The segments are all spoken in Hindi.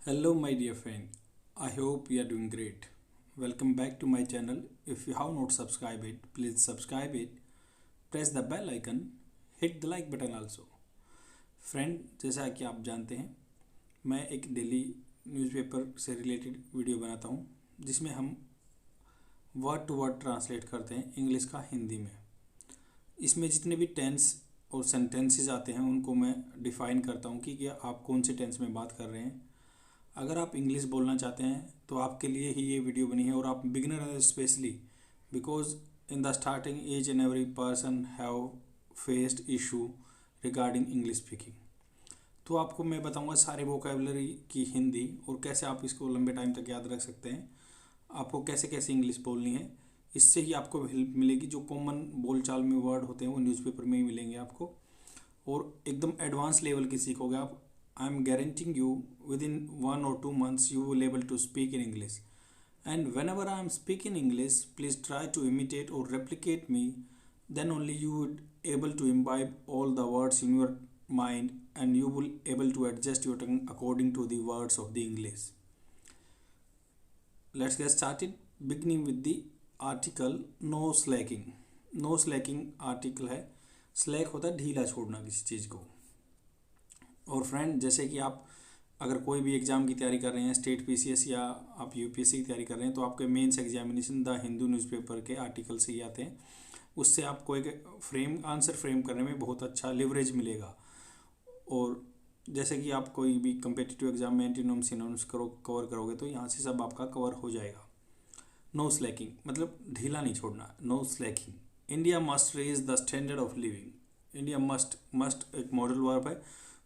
Hello, my dear friend. I hope you are doing great. Welcome back to my channel. If you have not subscribed it, please subscribe it. Press the bell icon. Hit the like button also. Friend, जैसा कि आप जानते हैं, मैं एक डेली न्यूज़पेपर से रिलेटेड वीडियो बनाता हूँ जिसमें हम वर्ड टू वर्ड ट्रांसलेट करते हैं इंग्लिश का हिंदी में। इसमें जितने भी टेंस और सेंटेंसेस आते हैं उनको मैं डिफ़ाइन करता हूँ कि आप कौन से टेंस में बात कर रहे हैं। अगर आप इंग्लिश बोलना चाहते हैं तो आपके लिए ही ये वीडियो बनी है, और आप बिगिनर हैं specially, because in the starting each and every person have faced issue regarding English speaking. तो आपको मैं बताऊंगा सारे वोकेबलरी की हिंदी और कैसे आप इसको लंबे टाइम तक याद रख सकते हैं, आपको कैसे कैसे इंग्लिश बोलनी है। इससे ही आपको हेल्प मिलेगी। जो कॉमन बोलचाल में वर्ड होते हैं वो न्यूज़पेपर में ही मिलेंगे आपको, और एकदम एडवांस लेवल की सीखोगे आप। I am guaranteeing you within 1 or 2 months you will able to speak in English. And whenever I am speaking English, please try to imitate or replicate me. Then only you would able to imbibe all the words in your mind, and you will able to adjust your tongue according to the words of the English. Let's get started. Beginning with the article no slacking. No slacking article है। slack होता है ढीला छोड़ना किसी चीज़ को। और फ्रेंड, जैसे कि आप अगर कोई भी एग्ज़ाम की तैयारी कर रहे हैं, स्टेट पीसीएस या आप यूपीएससी की तैयारी कर रहे हैं, तो आपके mains examination the Hindu newspaper के आर्टिकल से ही आते हैं। उससे आपको एक आंसर फ्रेम करने में बहुत अच्छा लिवरेज मिलेगा। और जैसे कि आप कोई भी कम्पिटिटिव एग्जाम में एंटीनोम सिनोनिम्स कवर करोगे तो यहाँ से सब आपका कवर हो जाएगा। नो स्लैकिंग मतलब ढीला नहीं छोड़ना। No slacking. India must raise the standard of living. India must एक मॉडल वर्ब है,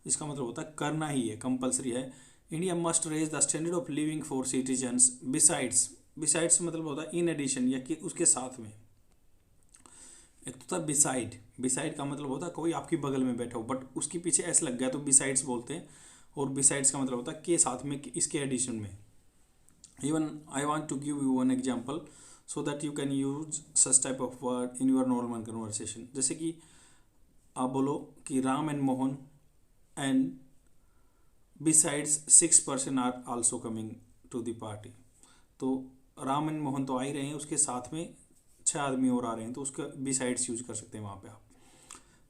इसका मतलब होता है करना ही है, कंपलसरी है। India must raise the standard of living for citizens besides मतलब होता है इन एडिशन या कि उसके साथ में। एक तो होता है बिसाइड का मतलब होता है कोई आपकी बगल में बैठा हो बट उसके पीछे ऐसा लग गया तो बिसाइड्स बोलते हैं। और बिसाइड्स का मतलब होता है के साथ में, इसके एडिशन में। Even I want to give you one example so that you can use such type of word in your normal conversation. जैसे कि आप बोलो कि Ram and Mohan and besides 6 person are also coming to the party। तो राम एंड मोहन तो आ ही रहे हैं, उसके साथ में 6 आदमी और आ रहे हैं, तो उसका बिसाइड्स यूज कर सकते हैं वहाँ पे आप।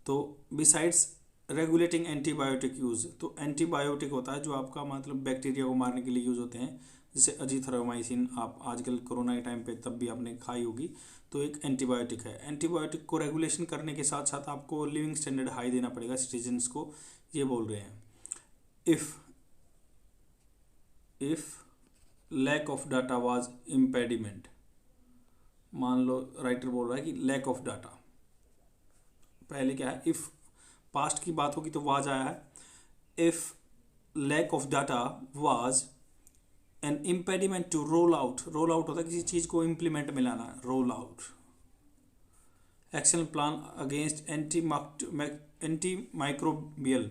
तो बिसाइड्स रेगुलेटिंग एंटीबायोटिक यूज़, तो एंटीबायोटिक होता है जो आपका मतलब बैक्टीरिया को मारने के लिए यूज़ होते हैं। जैसे अजीथ्रोमाइसिन आप आजकल कोरोना के टाइम पे तब भी आपने खाई होगी, तो एक एंटीबायोटिक है। एंटीबायोटिक को रेगुलेशन करने के साथ साथ आपको लिविंग स्टैंडर्ड हाई देना पड़ेगा सिटीजन्स को, ये बोल रहे हैं। If lack of data was impediment, मान लो राइटर बोल रहा है कि लैक ऑफ डाटा, पहले क्या है, इफ पास्ट की बात होगी तो वाज आया है। If lack of data was an impediment to roll out होता है किसी चीज को इम्प्लीमेंट में लाना, roll out action plan against antimicrobial,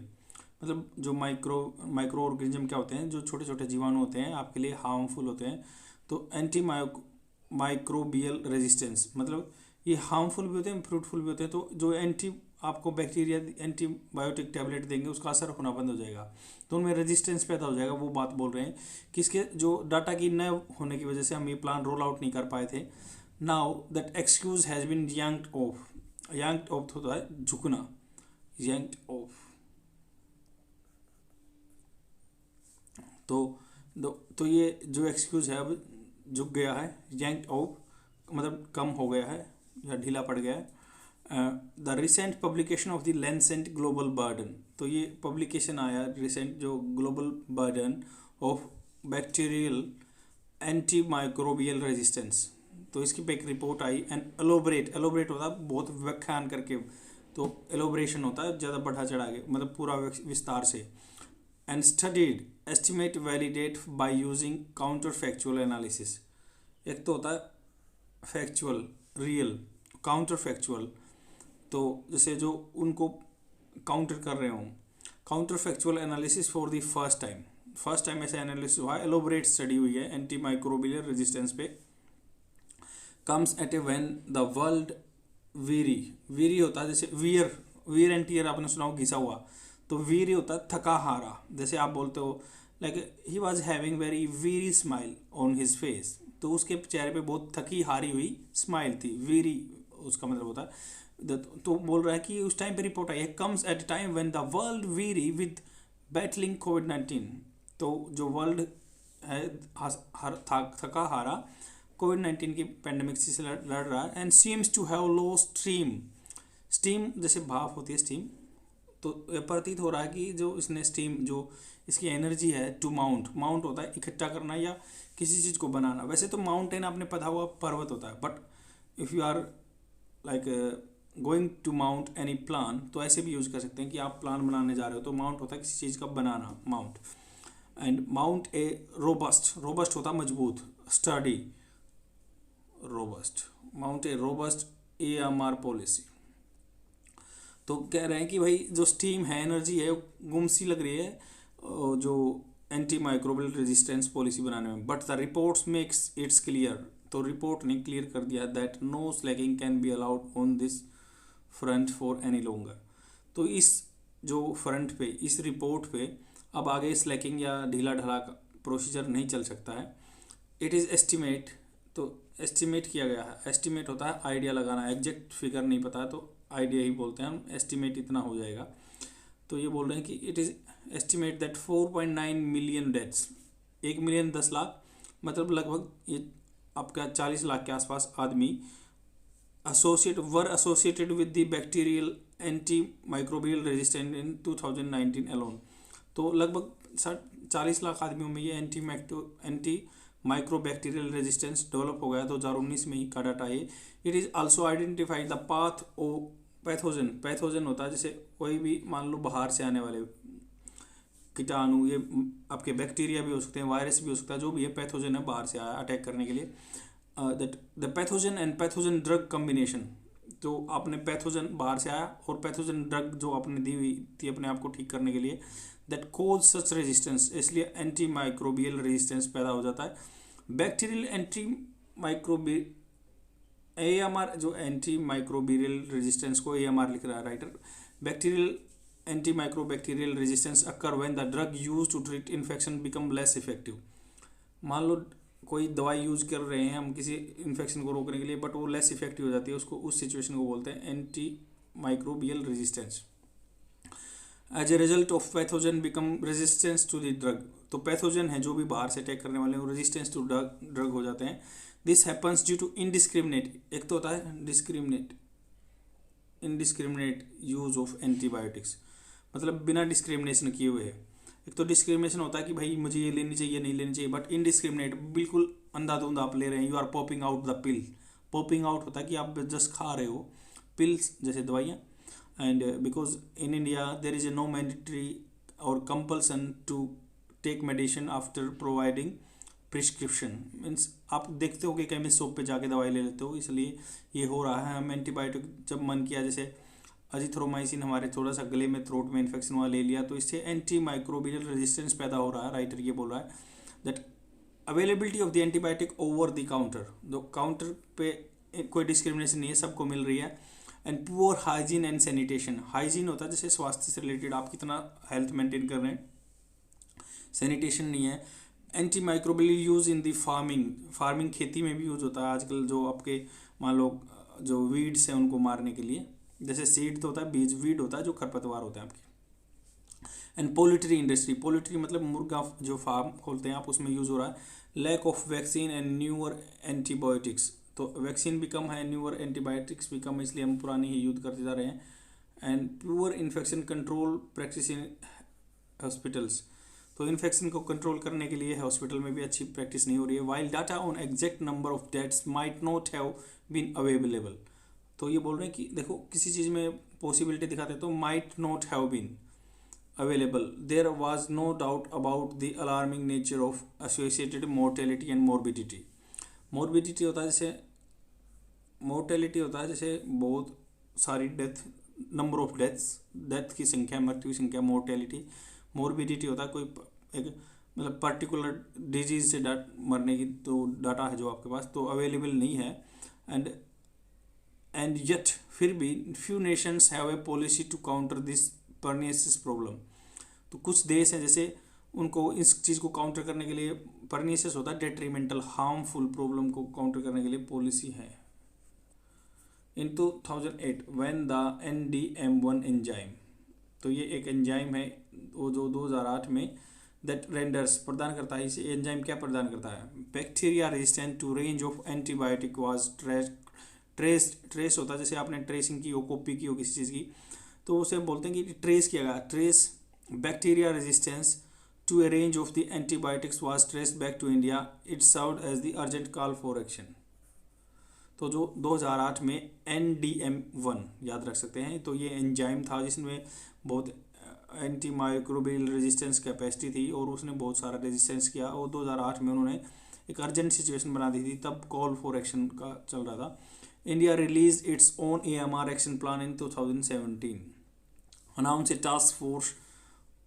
मतलब जो माइक्रो ऑर्गेनिज्म क्या होते हैं, जो छोटे छोटे जीवाणु होते हैं आपके लिए हार्मफुल होते हैं। तो एंटी माइक्रोबियल रेजिस्टेंस मतलब ये हार्मफुल भी होते हैं, फ्रूटफुल भी होते हैं। तो जो आपको बैक्टीरिया एंटीबायोटिक टैबलेट देंगे उसका असर होना बंद हो जाएगा, तो उनमें रेजिस्टेंस पैदा हो जाएगा। वो बात बोल रहे हैं कि इसके जो डाटा की न होने की वजह से हम ये प्लान रोल आउट नहीं कर पाए थे। Now that excuse has been yanked off होता है झुकना, yanked off। तो ये जो एक्सक्यूज है अब झुक गया है, yanked off मतलब कम हो गया है या ढीला पड़ गया है। The recent publication of the Lancet global burden, तो ये पब्लिकेशन आया रिसेंट, जो global burden of bacterial anti microbial resistance, तो इसकी पे एक रिपोर्ट आई। एंड एलोबरेट होता है बहुत व्याख्यान करके, तो एलोबरेशन होता है ज़्यादा बढ़ा चढ़ा के, मतलब पूरा विस्तार से। And studied estimate validate by using counter factual analysis. एक तो होता है फैक्चुअल रियल, काउंटर फैक्चुअल, तो जैसे जो उनको काउंटर कर रहे हों, counter factual analysis for the first time ऐसा एनालिसिस हुआ है, एलोबरेट स्टडी हुई है एंटी माइक्रोबियल रेजिस्टेंस पे। Comes at a when the world very होता है, जैसे वियर एंड टीयर आपने सुना हो घिसा हुआ, तो वीर होता है थका हारा। जैसे आप बोलते हो like he was having very very smile on his face, तो उसके चेहरे पे बहुत थकी हारी हुई स्माइल थी। वीरी उसका मतलब होता है तो बोल रहा है कि उस टाइम पे रिपोर्ट आई है, comes at time when the world very with battling कोविड-19। तो जो वर्ल्ड है थका हारा कोविड-19 की पेंडेमिक से लड़ रहा है, and seems to have lost steam. Steam जैसे भाप होती है स्टीम, तो प्रतीत हो रहा है कि जो इसने स्टीम जो इसकी एनर्जी है टू माउंट होता है इकट्ठा करना या किसी चीज़ को बनाना। वैसे तो माउंटेन आपने पढ़ा हुआ पर्वत होता है, but if you are like going to mount any plan, तो ऐसे भी यूज कर सकते हैं कि आप प्लान बनाने जा रहे हो, तो माउंट होता है किसी चीज़ का बनाना, mount. And mount a robust होता है मजबूत, study, robust, mount a robust AMR policy. तो कह रहे हैं कि भाई जो स्टीम है, एनर्जी है, गुम सी लग रही है जो एंटी माइक्रोबियल रेजिस्टेंस पॉलिसी बनाने में, but the reports makes it's clear. तो रिपोर्ट ने क्लियर कर दिया that no slacking can be allowed on this front for any longer. तो इस जो फ्रंट पे, इस रिपोर्ट पे अब आगे स्लैकिंग या ढीला ढाला प्रोसीजर नहीं चल सकता है। इट इज़ एस्टिमेट, तो एस्टिमेट किया गया है। एस्टिमेट होता है आइडिया लगाना, एग्जैक्ट फिगर नहीं पता है तो आइडिया ही बोलते हैं हम, एस्टिमेट इतना हो जाएगा। तो ये बोल रहे हैं कि it is estimate that 4.9 million deaths, 1 million 10 lakh, मतलब लगभग ये आपका 40 लाख के आसपास आदमी associated with the bacterial anti microbial resistant in 2019 alone. तो लगभग 40 लाख आदमियों में ये एंटी माइक्रोबैक्टीरियल रेजिस्टेंस डेवलप हो गया 2019 में ही का डाटा ये। It is also identified the path ओ पैथोजन होता है जैसे कोई भी मान लो बाहर से आने वाले कीटाणु, ये आपके बैक्टीरिया भी हो सकते हैं, वायरस भी हो सकता है, जो भी है पैथोजन है बाहर से आया अटैक करने के लिए। That the pathogen and pathogen drug combination, तो आपने पैथोजन बाहर से आया और पैथोजन ड्रग जो आपने दी हुई थी अपने आप को ठीक करने के लिए, दैट कोज सच रेजिस्टेंस, इसलिए एंटी माइक्रोबियल रेजिस्टेंस पैदा हो जाता है। बैक्टीरियल एंटी माइक्रोबियल AMR, जो एंटी माइक्रोबियल रेजिस्टेंस को AMR लिख रहा है writer, bacterial anti microbacterial resistance occur when the drug use to treat infection become less effective. मान लो कोई दवाई यूज कर रहे हैं हम किसी इन्फेक्शन को रोकने के लिए, बट वो लेस इफेक्टिव हो जाती है, उसको उस सिचुएशन को बोलते हैं anti microbial resistance. As a result of pathogen become resistance to the drug, तो पैथोजन है जो भी बाहर से अटैक करने वाले हैं वो रेजिस्टेंस टू ड्रग हो जाते हैं। This happens due to indiscriminate, एक तो होता है इनडिस्क्रिमिनेट यूज ऑफ एंटीबायोटिक्स, मतलब बिना डिस्क्रिमिनेशन किए हुए है। एक तो डिस्क्रिमिनेशन होता है कि भाई मुझे ये लेनी चाहिए नहीं लेनी चाहिए, बट इनडिस्क्रिमिनेट बिल्कुल अंधाधुंध आप ले रहे हैं, you are popping out the pill. Popping out होता है कि आप जस्ट खा रहे हो पिल्स जैसे दवाइयाँ। And because in India there is a no mandatory और compulsion to take medicine after providing prescription, means आप देखते हो कि केमिस्ट शॉप पे जाके दवाई ले लेते हो, इसलिए ये हो रहा है। हम एंटीबायोटिक जब मन किया, जैसे अजिथ्रोमाइसिन हमारे थोड़ा सा गले में थ्रोट में इन्फेक्शन हुआ ले लिया, तो इससे एंटी माइक्रोबियल रेजिस्टेंस पैदा हो रहा है। राइटर ये बोल रहा है that availability of the antibiotic over the counter, जो काउंटर पे कोई डिस्क्रिमिनेशन नहीं है, सबको मिल रही है। And poor hygiene and sanitation, hygiene होता है जैसे स्वास्थ्य से रिलेटेड आप कितना हेल्थ मेंटेन कर रहे हैं, सैनिटेशन नहीं है। Anti microbial use in the farming खेती में भी यूज होता है आजकल, जो आपके मान लो जो वीड्स हैं उनको मारने के लिए, जैसे सीड तो होता है, बीज वीड होता है जो खरपतवार होते हैं आपके। एंड पोल्ट्री इंडस्ट्री, पोल्ट्री मतलब मुर्गा जो फार्म खोलते हैं आप, उसमें यूज़ हो रहा है। Lack of vaccine and newer antibiotics, तो वैक्सीन भी कम है, न्यूअर एंटीबायोटिक्स भी कम है, इसलिए हम पुरानी ही यूज करते जा रहे हैं। And pure infection control practice in hospitals, तो इन्फेक्शन को कंट्रोल करने के लिए हॉस्पिटल में भी अच्छी प्रैक्टिस नहीं हो रही है। While data on exact number of deaths might not have been available, तो ये बोल रहे हैं कि देखो किसी चीज़ में पॉसिबिलिटी दिखाते हैं तो might not have been available, there was no doubt about the alarming nature of associated mortality and morbidity. Morbidity होता है जैसे, मोर्टेलिटी होता है जैसे बहुत सारी डेथ, नंबर ऑफ डेथ की संख्या, मृत्यु की संख्या, मोर्टेलिटी। मोर्बिडिटी होता है कोई एक मतलब पर्टिकुलर डिजीज से मरने की तो डाटा है जो आपके पास तो अवेलेबल नहीं है। एंड येट फिर भी few nations have a policy to counter this pernicious problem, तो कुछ देश हैं जैसे उनको इस चीज़ को काउंटर करने के लिए, परनीशियस होता है डेट्रीमेंटल हार्मफुल प्रॉब्लम को काउंटर करने के लिए पॉलिसी है। इन 2008 व्हेन द NDM1 एंजाइम, तो ये एक एंजाइम है वो जो 2008 में दैट रेंडर्स प्रदान करता है, इसे एंजाइम क्या प्रदान करता है, bacteria resistant to range of antibiotic was trace होता है, जैसे आपने ट्रेसिंग की हो, कॉपी की हो किसी चीज़ की, तो उसे बोलते हैं कि ट्रेस किया गया, trace bacteria resistance to a range of the antibiotics was traced back to India, it served as the urgent call for action. तो जो 2008 में NDM1 याद रख सकते हैं, तो ये एंजाइम था जिसमें बहुत एंटी माइक्रोबियल रेजिस्टेंस कैपेसिटी थी और उसने बहुत सारा रेजिस्टेंस किया, और 2008 में उन्होंने एक अर्जेंट सिचुएशन बना दी थी, तब कॉल फॉर एक्शन का चल रहा था। India release its own AMR action plan in 2017, announce A task force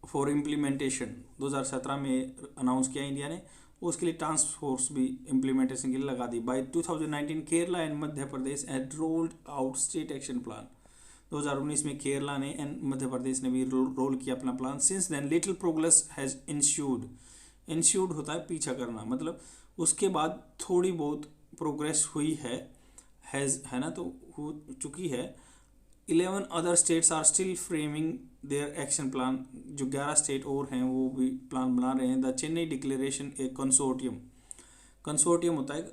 for implementation, 2017 में अनाउंस किया इंडिया ने, उसके लिए टास्क फोर्स भी इम्प्लीमेंटेशन के लिए लगा दी। By 2019 Kerala and Madhya Pradesh had rolled out state action plan, 2019 में केरला ने एंड मध्य प्रदेश ने भी रोल किया अपना plan. Since then little progress has ensued होता है पीछा करना, मतलब उसके बाद थोड़ी बहुत प्रोग्रेस हुई है ना, तो हो चुकी है। 11 other states are still framing their action plan, जो 11 स्टेट और हैं वो भी प्लान बना रहे हैं। The Chennai declaration A consortium होता है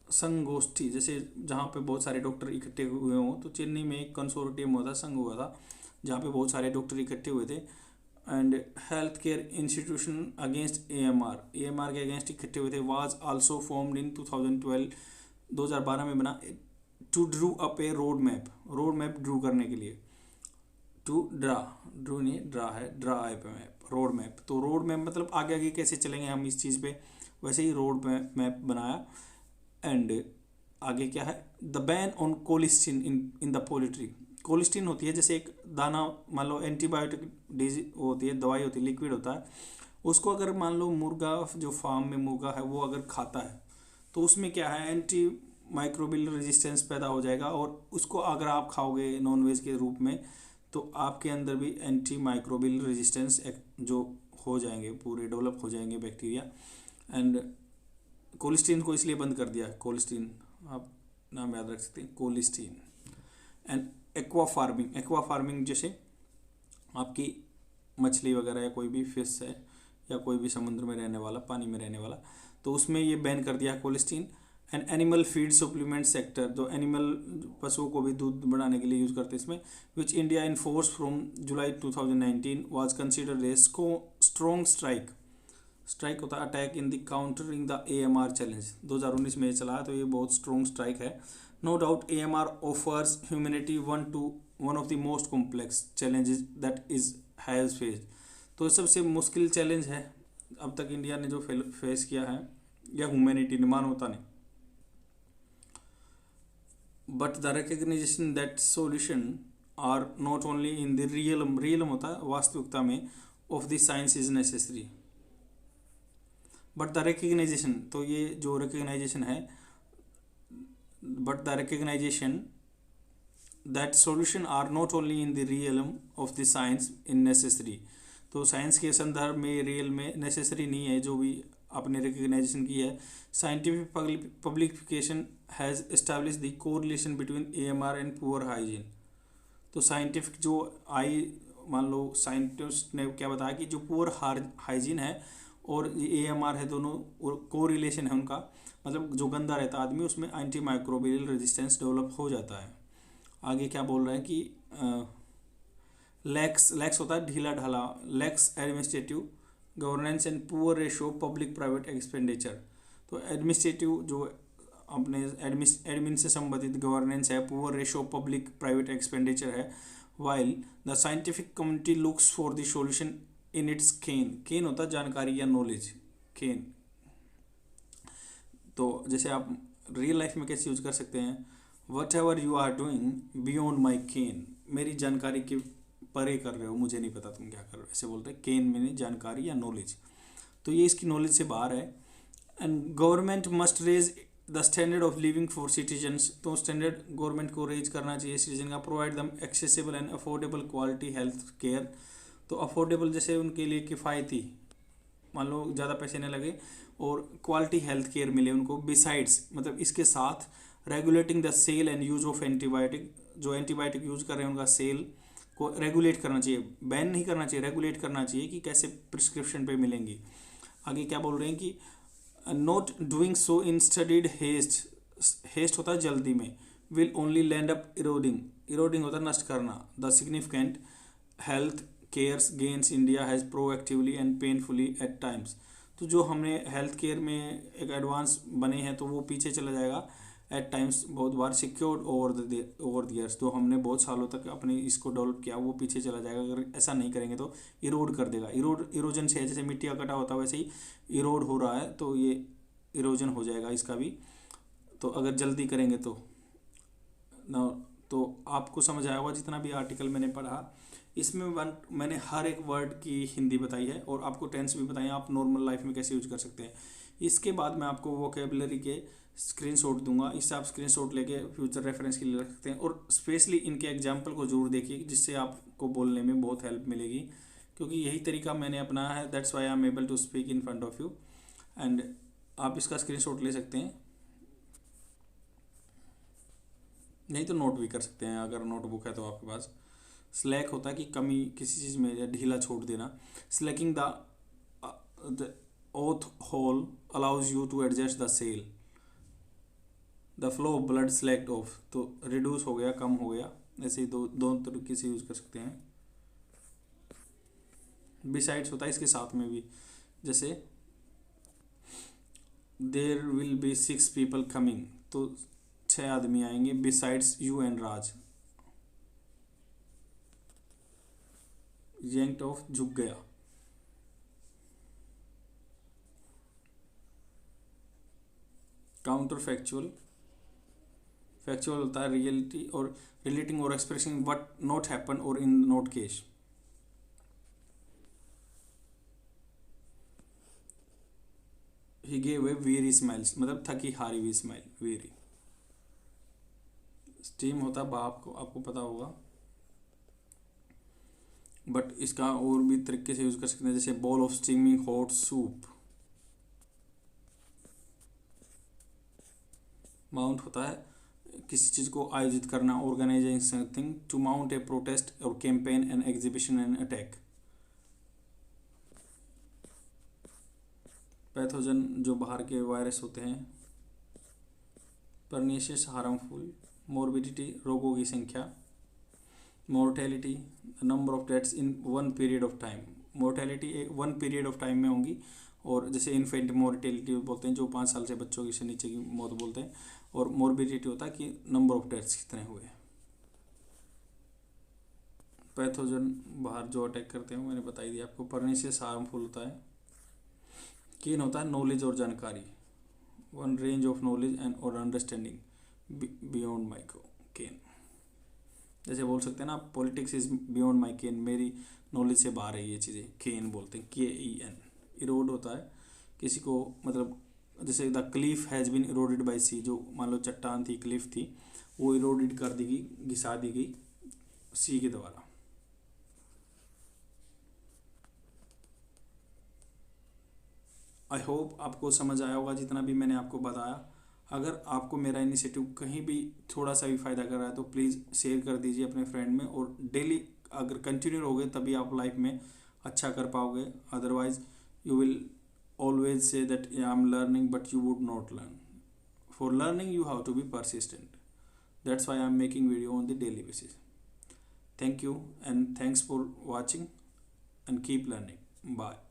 संगोष्ठी, जैसे जहाँ पे बहुत सारे डॉक्टर इकट्ठे हुए हों, तो चेन्नई में एक कंसोर्टियम होता संघ हुआ था जहाँ पे बहुत सारे डॉक्टर इकट्ठे हुए थे। And health care institution against AMR के अगेंस्ट इकट्ठे हुए थे, वाज आल्सो फॉर्म्ड इन 2012 में बना, to drew up a road map drew करने के लिए, टू ड्रा रोड मैप, तो रोड मैप मतलब आगे कैसे चलेंगे हम इस चीज़ पे, वैसे ही रोड मैप बनाया। एंड आगे क्या है, the ban on colistin in the poultry, colistin होती है जैसे एक दाना, मान लो एंटीबायोटिक होती है, दवाई होती है, लिक्विड होता है, उसको अगर मान लो मुर्गा जो फार्म में मुर्गा है वो अगर खाता है तो उसमें क्या है, एंटी माइक्रोबियल रेजिस्टेंस पैदा हो जाएगा, और उसको अगर आप खाओगे नॉनवेज के रूप में तो आपके अंदर भी एंटी माइक्रोबियल रेजिस्टेंस जो हो जाएंगे, पूरे डेवलप हो जाएंगे बैक्टीरिया। एंड कोलिस्टीन को इसलिए बंद कर दिया, कोलिस्टीन आप नाम याद रख सकते हैं, कोलिस्टीन। एंड एक्वा फार्मिंग जैसे आपकी मछली वगैरह या कोई भी फिश है या कोई भी समुद्र में रहने वाला, पानी में रहने वाला, तो उसमें ये बैन कर दिया colistin. And animal feed supplement sector, जो एनिमल पशुओं को भी दूध बढ़ाने के लिए यूज़ करते हैं इसमें, which India enforce from July 2019 was considered a strong strike होता है attack in the countering the AMR challenge, 2019 में चला है, तो ये बहुत स्ट्रॉन्ग स्ट्राइक है। No doubt AMR offers humanity one of the most complex challenges that is has faced, तो सबसे मुश्किल चैलेंज है अब तक इंडिया ने जो फेस किया है, या ह्यूमैनिटी ने, मानवता ने। But the recognition that solution are not only in the realm होता है वास्तविकता में, of the science is necessary, but the recognization, तो ये जो रिकग्नाइजेशन है, but the recognization that solution are not only in the realm of the science in necessary, तो साइंस के संदर्भ में रियल में नेसेसरी नहीं है, जो भी आपने रिकग्नाइजेशन की है। Scientific publication has establish the correlation between AMR and poor hygiene, तो साइंटिफिक जो मान लो साइंटिस्ट ने क्या बताया कि जो पुअर हाइजीन है और AMR है, दोनों कोरिलेशन है उनका, मतलब जो गंदा रहता है आदमी उसमें एंटी माइक्रोबियल रेजिस्टेंस डेवलप हो जाता है। आगे क्या बोल रहे हैं कि लैक्स होता है ढीला ढाला, lax administrative governance and poor ratio public private expenditure, तो एडमिनिस्ट्रेटिव जो अपने एडमिन से संबंधित गवर्नेंस है, poor ratio public private expenditure है, while the scientific community looks for the solution in its ken होता है जानकारी या नॉलेज, केन। तो जैसे आप रियल लाइफ में कैसे यूज कर सकते हैं, whatever you are doing beyond my ken, मेरी जानकारी के परे कर रहे हो, मुझे नहीं पता तुम क्या कर रहे हो, ऐसे बोलते हैं। केन में जानकारी या नॉलेज, तो ये इसकी नॉलेज से बाहर है। And government must raise the standard of living for citizens, तो स्टैंडर्ड गवर्नमेंट को रेज करना चाहिए सिटीजन का। Provide them accessible and affordable quality health care, तो अफोर्डेबल जैसे उनके लिए किफ़ायती मान लो ज़्यादा पैसे नहीं लगे और क्वालिटी हेल्थ केयर मिले उनको, बिसाइड्स मतलब इसके साथ regulating the sale and use of antibiotic, जो एंटीबायोटिक यूज कर रहे हैं उनका सेल को रेगुलेट करना चाहिए, बैन नहीं करना चाहिए, रेगुलेट करना चाहिए कि कैसे प्रिस्क्रिप्शन पे मिलेंगी। आगे क्या बोल रहे हैं कि not doing so in studied haste, haste होता है जल्दी में, will only land up eroding, eroding होता है नष्ट करना, the significant health cares gains India has proactively and painfully at times. तो जो हमने हेल्थ केयर में एक एडवांस बने हैं तो वो पीछे चला जाएगा एट टाइम्स, बहुत बार सिक्योर्ड ओवर द ईयर्स, तो हमने बहुत सालों तक अपने इसको डेवलप किया वो पीछे चला जाएगा अगर ऐसा नहीं करेंगे तो इरोड कर देगा। इरोजन से जैसे मिट्टी का कटा होता है वैसे ही इरोड हो रहा है, तो ये इरोजन हो जाएगा इसका भी, तो अगर जल्दी करेंगे तो ना। तो आपको समझ आया होगा जितना भी आर्टिकल मैंने पढ़ा, इसमें मैंने हर एक वर्ड की हिंदी बताई है और आपको टेंस भी बताई है, आप नॉर्मल लाइफ में कैसे यूज कर सकते हैं। इसके बाद मैं आपको वोकेबलरी के स्क्रीनशॉट दूंगा, इससे आप स्क्रीनशॉट लेके फ्यूचर रेफरेंस के लिए रख सकते हैं, और स्पेशली इनके एग्जाम्पल को जरूर देखिए जिससे आपको बोलने में बहुत हेल्प मिलेगी, क्योंकि यही तरीका मैंने अपनाया है, that's why I am able to speak in front of you. And आप इसका स्क्रीनशॉट ले सकते हैं, नहीं तो नोट भी कर सकते हैं अगर नोटबुक है तो आपके पास। स्लैक होता है कि कमी किसी चीज़ में या ढीला छोड़ देना। Slacking the oath hole allows you to adjust the sail, the flow of blood slacked off, तो रिड्यूस हो गया, कम हो गया, ऐसे ही दो तरीके से यूज कर सकते हैं। बिसाइड्स होता है इसके साथ में भी, जैसे there will be 6 people coming, तो 6 आदमी आएंगे, besides you and Raj. Yanked off झुक गया। काउंटर फैक्चुअल, फैक्चुअल होता है रियलिटी और रिलेटिंग और एक्सप्रेसिंग व्हाट नॉट हैपन और in not case. He gave a very smiles, मतलब थकी हारी हुई स्माइल, वेरी। स्टीम होता है भाप को, आपको पता होगा, बट इसका और भी तरीके से यूज कर सकते हैं, जैसे bowl of steaming hot soup. Mount होता है किसी चीज़ को आयोजित करना, organising something, to mount a protest और campaign and exhibition and attack. Pathogen जो बाहर के वायरस होते हैं। परनीशियस हार्मफुल, मोर्बिडिटी रोगों की संख्या। Mortality number of deaths in one period of time, mortality one period of time में होंगी, और जैसे इन्फेंट मोर्टेलिटी बोलते हैं जो 5 साल से बच्चों की से नीचे की मौत बोलते हैं, और मोर्बिडिटी होता है कि नंबर ऑफ डेथ्स कितने हुए। पैथोजन बाहर जो अटैक करते हैं मैंने बताई दिया आपको। परनीशियस हार्मफुल होता है। कीन होता है नॉलेज और जानकारी, one range of knowledge and और अंडरस्टैंडिंग बियॉन्ड माई केन, जैसे बोल सकते हैं ना politics is beyond my ken, मेरी नॉलेज से बाहर है ये चीज़ें, केन बोलते हैं, KEN। इरोड होता है किसी को, मतलब जैसे the cliff has been eroded by sea, जो मान लो चट्टान थी, क्लिफ थी, वो इरोडेड कर दी गई, घिसा दी गई सी के द्वारा। आई होप आपको समझ आया होगा जितना भी मैंने आपको बताया। अगर आपको मेरा इनिशिएटिव कहीं भी थोड़ा सा भी फ़ायदा कर रहा है तो प्लीज़ शेयर कर दीजिए अपने फ्रेंड में, और डेली अगर कंटिन्यू रहोगे तभी आप लाइफ में अच्छा कर पाओगे, otherwise you will always say that yeah, I'm learning, but you would not learn. For learning you have to be persistent, that's why I'm making video on the daily basis. Thank you and thanks for watching and keep learning. Bye.